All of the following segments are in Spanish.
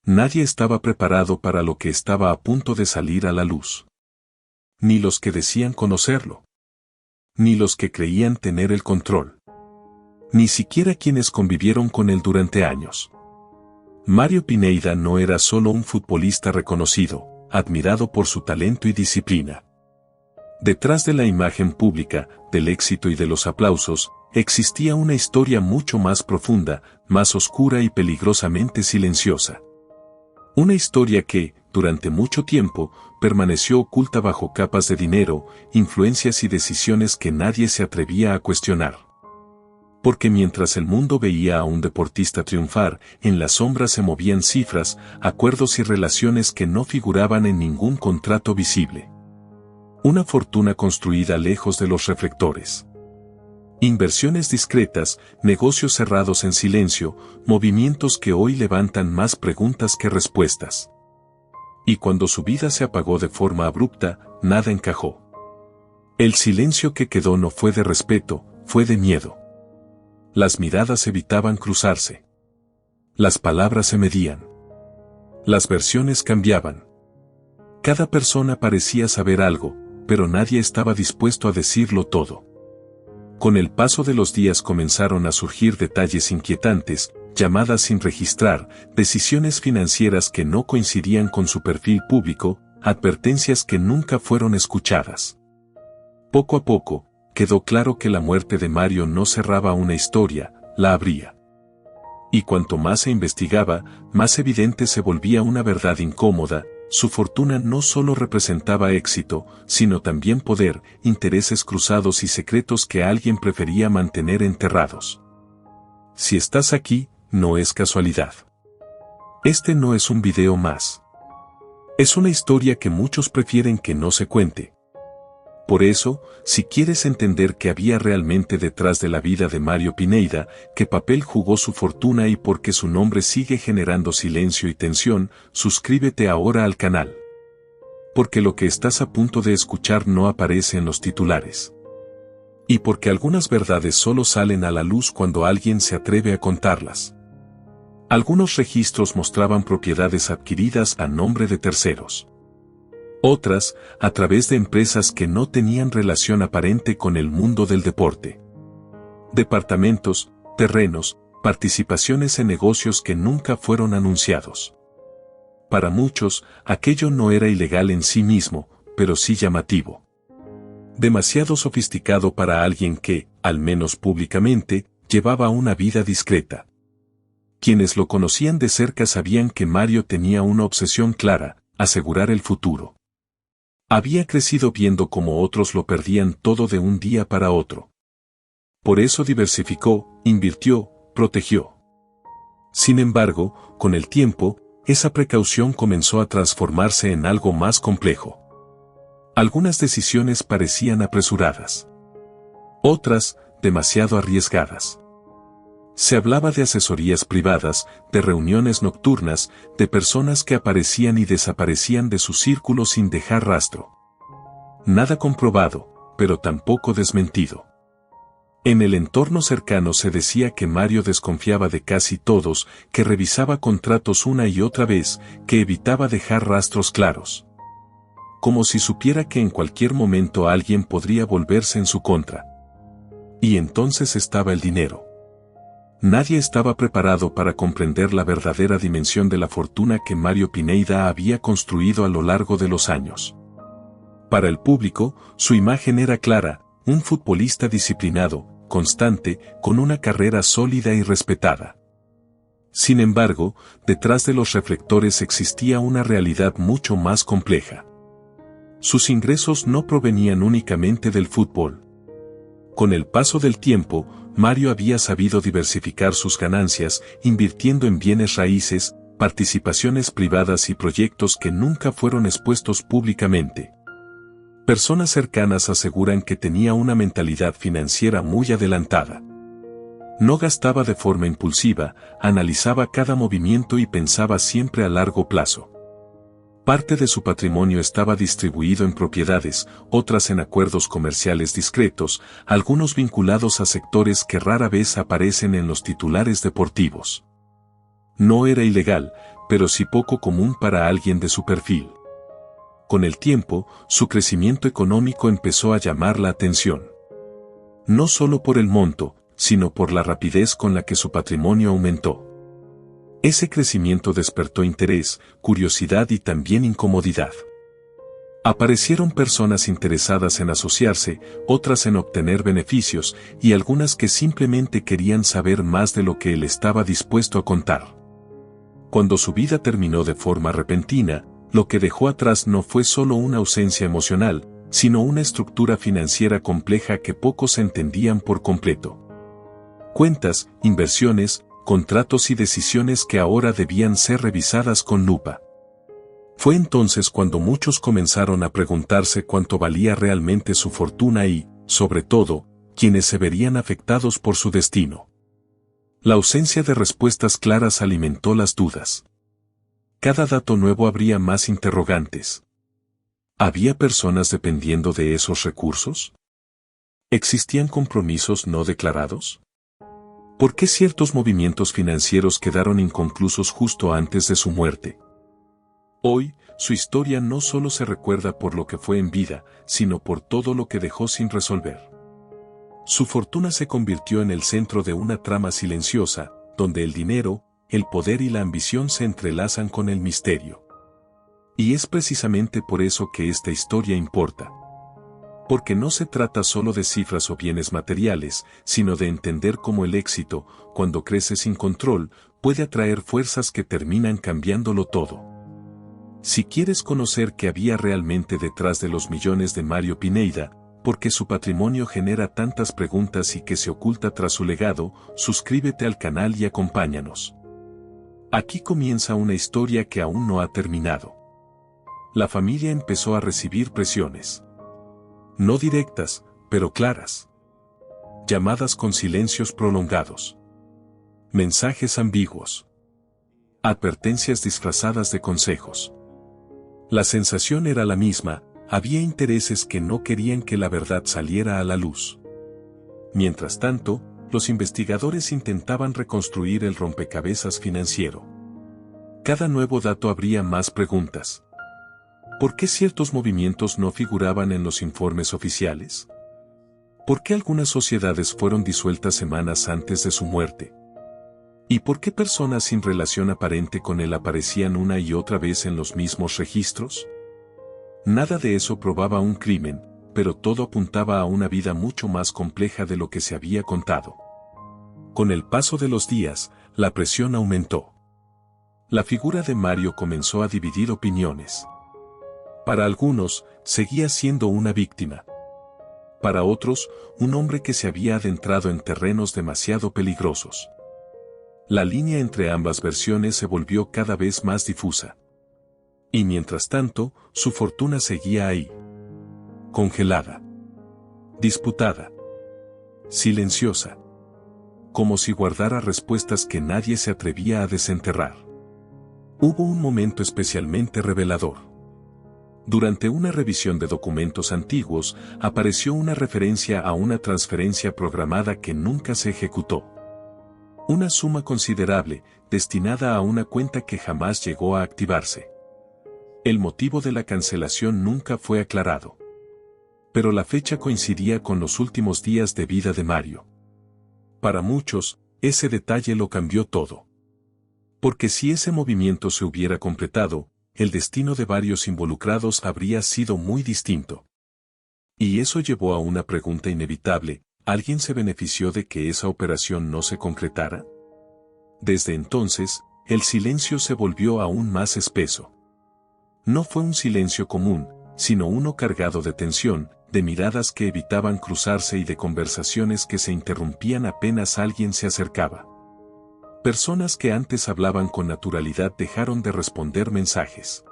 Nadie estaba preparado para lo que estaba a punto de salir a la luz. Ni los que decían conocerlo. Ni los que creían tener el control. Ni siquiera quienes convivieron con él durante años. Mario Pineda no era solo un futbolista reconocido, admirado por su talento y disciplina. Detrás de la imagen pública, del éxito y de los aplausos, existía una historia mucho más profunda, más oscura y peligrosamente silenciosa. Una historia que, durante mucho tiempo, permaneció oculta bajo capas de dinero, influencias y decisiones que nadie se atrevía a cuestionar. Porque mientras el mundo veía a un deportista triunfar, en la sombra se movían cifras, acuerdos y relaciones que no figuraban en ningún contrato visible. Una fortuna construida lejos de los reflectores. Inversiones discretas, negocios cerrados en silencio, movimientos que hoy levantan más preguntas que respuestas. Y cuando su vida se apagó de forma abrupta, nada encajó. El silencio que quedó no fue de respeto, fue de miedo. Las miradas evitaban cruzarse. Las palabras se medían. Las versiones cambiaban. Cada persona parecía saber algo, pero nadie estaba dispuesto a decirlo todo. Con el paso de los días comenzaron a surgir detalles inquietantes, llamadas sin registrar, decisiones financieras que no coincidían con su perfil público, advertencias que nunca fueron escuchadas. Poco a poco, quedó claro que la muerte de Mario no cerraba una historia, la abría. Y cuanto más se investigaba, más evidente se volvía una verdad incómoda. Su fortuna no solo representaba éxito, sino también poder, intereses cruzados y secretos que alguien prefería mantener enterrados. Si estás aquí, no es casualidad. Este no es un video más. Es una historia que muchos prefieren que no se cuente. Por eso, si quieres entender qué había realmente detrás de la vida de Mario Pineda, qué papel jugó su fortuna y por qué su nombre sigue generando silencio y tensión, suscríbete ahora al canal. Porque lo que estás a punto de escuchar no aparece en los titulares. Y porque algunas verdades solo salen a la luz cuando alguien se atreve a contarlas. Algunos registros mostraban propiedades adquiridas a nombre de terceros. Otras, a través de empresas que no tenían relación aparente con el mundo del deporte. Departamentos, terrenos, participaciones en negocios que nunca fueron anunciados. Para muchos, aquello no era ilegal en sí mismo, pero sí llamativo. Demasiado sofisticado para alguien que, al menos públicamente, llevaba una vida discreta. Quienes lo conocían de cerca sabían que Mario tenía una obsesión clara: asegurar el futuro. Había crecido viendo cómo otros lo perdían todo de un día para otro. Por eso diversificó, invirtió, protegió. Sin embargo, con el tiempo, esa precaución comenzó a transformarse en algo más complejo. Algunas decisiones parecían apresuradas. Otras, demasiado arriesgadas. Se hablaba de asesorías privadas, de reuniones nocturnas, de personas que aparecían y desaparecían de su círculo sin dejar rastro. Nada comprobado, pero tampoco desmentido. En el entorno cercano se decía que Mario desconfiaba de casi todos, que revisaba contratos una y otra vez, que evitaba dejar rastros claros. Como si supiera que en cualquier momento alguien podría volverse en su contra. Y entonces estaba el dinero. Nadie estaba preparado para comprender la verdadera dimensión de la fortuna que Mario Pineda había construido a lo largo de los años. Para el público, su imagen era clara: un futbolista disciplinado, constante, con una carrera sólida y respetada. Sin embargo, detrás de los reflectores existía una realidad mucho más compleja. Sus ingresos no provenían únicamente del fútbol. Con el paso del tiempo, Mario había sabido diversificar sus ganancias, invirtiendo en bienes raíces, participaciones privadas y proyectos que nunca fueron expuestos públicamente. Personas cercanas aseguran que tenía una mentalidad financiera muy adelantada. No gastaba de forma impulsiva, analizaba cada movimiento y pensaba siempre a largo plazo. Parte de su patrimonio estaba distribuido en propiedades, otras en acuerdos comerciales discretos, algunos vinculados a sectores que rara vez aparecen en los titulares deportivos. No era ilegal, pero sí poco común para alguien de su perfil. Con el tiempo, su crecimiento económico empezó a llamar la atención. No solo por el monto, sino por la rapidez con la que su patrimonio aumentó. Ese crecimiento despertó interés, curiosidad y también incomodidad. Aparecieron personas interesadas en asociarse, otras en obtener beneficios, y algunas que simplemente querían saber más de lo que él estaba dispuesto a contar. Cuando su vida terminó de forma repentina, lo que dejó atrás no fue solo una ausencia emocional, sino una estructura financiera compleja que pocos entendían por completo. Cuentas, inversiones, contratos y decisiones que ahora debían ser revisadas con lupa. Fue entonces cuando muchos comenzaron a preguntarse cuánto valía realmente su fortuna y, sobre todo, quiénes se verían afectados por su destino. La ausencia de respuestas claras alimentó las dudas. Cada dato nuevo abría más interrogantes. ¿Había personas dependiendo de esos recursos? ¿Existían compromisos no declarados? ¿Por qué ciertos movimientos financieros quedaron inconclusos justo antes de su muerte? Hoy, su historia no solo se recuerda por lo que fue en vida, sino por todo lo que dejó sin resolver. Su fortuna se convirtió en el centro de una trama silenciosa, donde el dinero, el poder y la ambición se entrelazan con el misterio. Y es precisamente por eso que esta historia importa. Porque no se trata solo de cifras o bienes materiales, sino de entender cómo el éxito, cuando crece sin control, puede atraer fuerzas que terminan cambiándolo todo. Si quieres conocer qué había realmente detrás de los millones de Mario Pineda, por qué su patrimonio genera tantas preguntas y qué se oculta tras su legado, suscríbete al canal y acompáñanos. Aquí comienza una historia que aún no ha terminado. La familia empezó a recibir presiones. No directas, pero claras. Llamadas con silencios prolongados. Mensajes ambiguos. Advertencias disfrazadas de consejos. La sensación era la misma, había intereses que no querían que la verdad saliera a la luz. Mientras tanto, los investigadores intentaban reconstruir el rompecabezas financiero. Cada nuevo dato abría más preguntas. ¿Por qué ciertos movimientos no figuraban en los informes oficiales? ¿Por qué algunas sociedades fueron disueltas semanas antes de su muerte? ¿Y por qué personas sin relación aparente con él aparecían una y otra vez en los mismos registros? Nada de eso probaba un crimen, pero todo apuntaba a una vida mucho más compleja de lo que se había contado. Con el paso de los días, la presión aumentó. La figura de Mario comenzó a dividir opiniones. Para algunos, seguía siendo una víctima. Para otros, un hombre que se había adentrado en terrenos demasiado peligrosos. La línea entre ambas versiones se volvió cada vez más difusa. Y mientras tanto, su fortuna seguía ahí. Congelada. Disputada. Silenciosa. Como si guardara respuestas que nadie se atrevía a desenterrar. Hubo un momento especialmente revelador. Durante una revisión de documentos antiguos, apareció una referencia a una transferencia programada que nunca se ejecutó. Una suma considerable, destinada a una cuenta que jamás llegó a activarse. El motivo de la cancelación nunca fue aclarado. Pero la fecha coincidía con los últimos días de vida de Mario. Para muchos, ese detalle lo cambió todo. Porque si ese movimiento se hubiera completado, el destino de varios involucrados habría sido muy distinto. Y eso llevó a una pregunta inevitable: ¿alguien se benefició de que esa operación no se concretara? Desde entonces, el silencio se volvió aún más espeso. No fue un silencio común, sino uno cargado de tensión, de miradas que evitaban cruzarse y de conversaciones que se interrumpían apenas alguien se acercaba. Personas que antes hablaban con naturalidad dejaron de responder mensajes.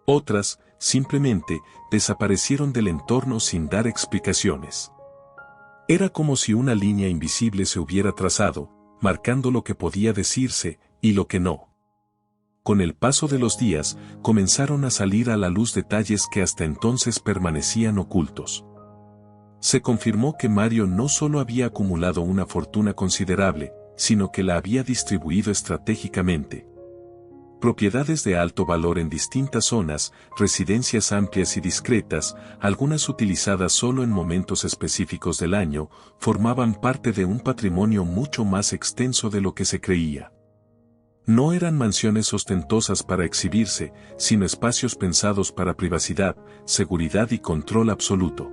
Otras, simplemente, desaparecieron del entorno sin dar explicaciones. Era como si una línea invisible se hubiera trazado, marcando lo que podía decirse y lo que no. Con el paso de los días, comenzaron a salir a la luz detalles que hasta entonces permanecían ocultos. Se confirmó que Mario no solo había acumulado una fortuna considerable, sino que la había distribuido estratégicamente. Propiedades de alto valor en distintas zonas, residencias amplias y discretas, algunas utilizadas solo en momentos específicos del año, formaban parte de un patrimonio mucho más extenso de lo que se creía. No eran mansiones ostentosas para exhibirse, sino espacios pensados para privacidad, seguridad y control absoluto.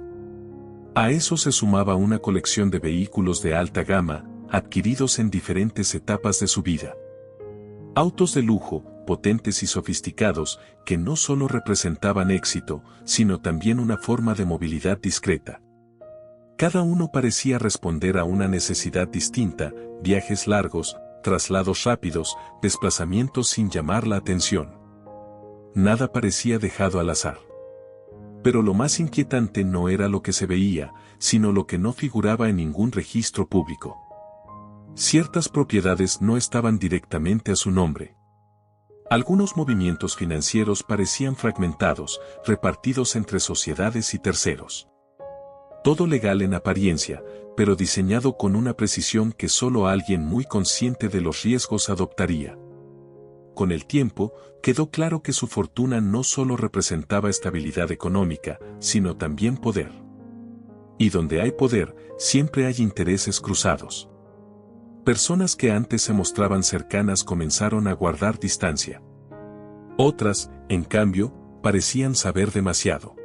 A eso se sumaba una colección de vehículos de alta gama, adquiridos en diferentes etapas de su vida. Autos de lujo, potentes y sofisticados, que no solo representaban éxito, sino también una forma de movilidad discreta. Cada uno parecía responder a una necesidad distinta: viajes largos, traslados rápidos, desplazamientos sin llamar la atención. Nada parecía dejado al azar. Pero lo más inquietante no era lo que se veía, sino lo que no figuraba en ningún registro público. Ciertas propiedades no estaban directamente a su nombre. Algunos movimientos financieros parecían fragmentados, repartidos entre sociedades y terceros. Todo legal en apariencia, pero diseñado con una precisión que solo alguien muy consciente de los riesgos adoptaría. Con el tiempo, quedó claro que su fortuna no solo representaba estabilidad económica, sino también poder. Y donde hay poder, siempre hay intereses cruzados. Personas que antes se mostraban cercanas comenzaron a guardar distancia. Otras, en cambio, parecían saber demasiado.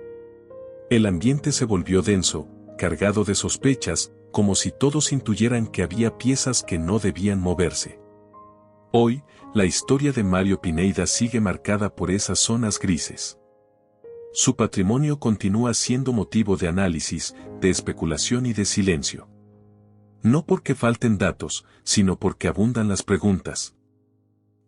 El ambiente se volvió denso, cargado de sospechas, como si todos intuyeran que había piezas que no debían moverse. Hoy, la historia de Mario Pineda sigue marcada por esas zonas grises. Su patrimonio continúa siendo motivo de análisis, de especulación y de silencio. No porque falten datos, sino porque abundan las preguntas.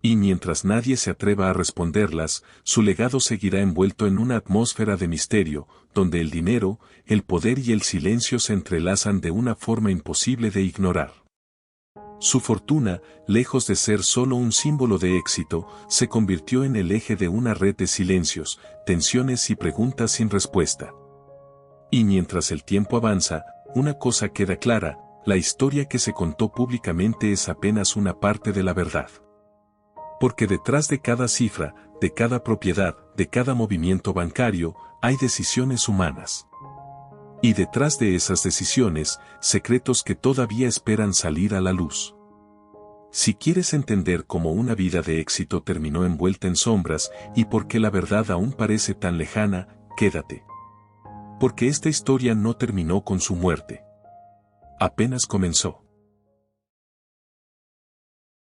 Y mientras nadie se atreva a responderlas, su legado seguirá envuelto en una atmósfera de misterio, donde el dinero, el poder y el silencio se entrelazan de una forma imposible de ignorar. Su fortuna, lejos de ser solo un símbolo de éxito, se convirtió en el eje de una red de silencios, tensiones y preguntas sin respuesta. Y mientras el tiempo avanza, una cosa queda clara: la historia que se contó públicamente es apenas una parte de la verdad. Porque detrás de cada cifra, de cada propiedad, de cada movimiento bancario, hay decisiones humanas. Y detrás de esas decisiones, secretos que todavía esperan salir a la luz. Si quieres entender cómo una vida de éxito terminó envuelta en sombras y por qué la verdad aún parece tan lejana, quédate. Porque esta historia no terminó con su muerte. Apenas comenzó.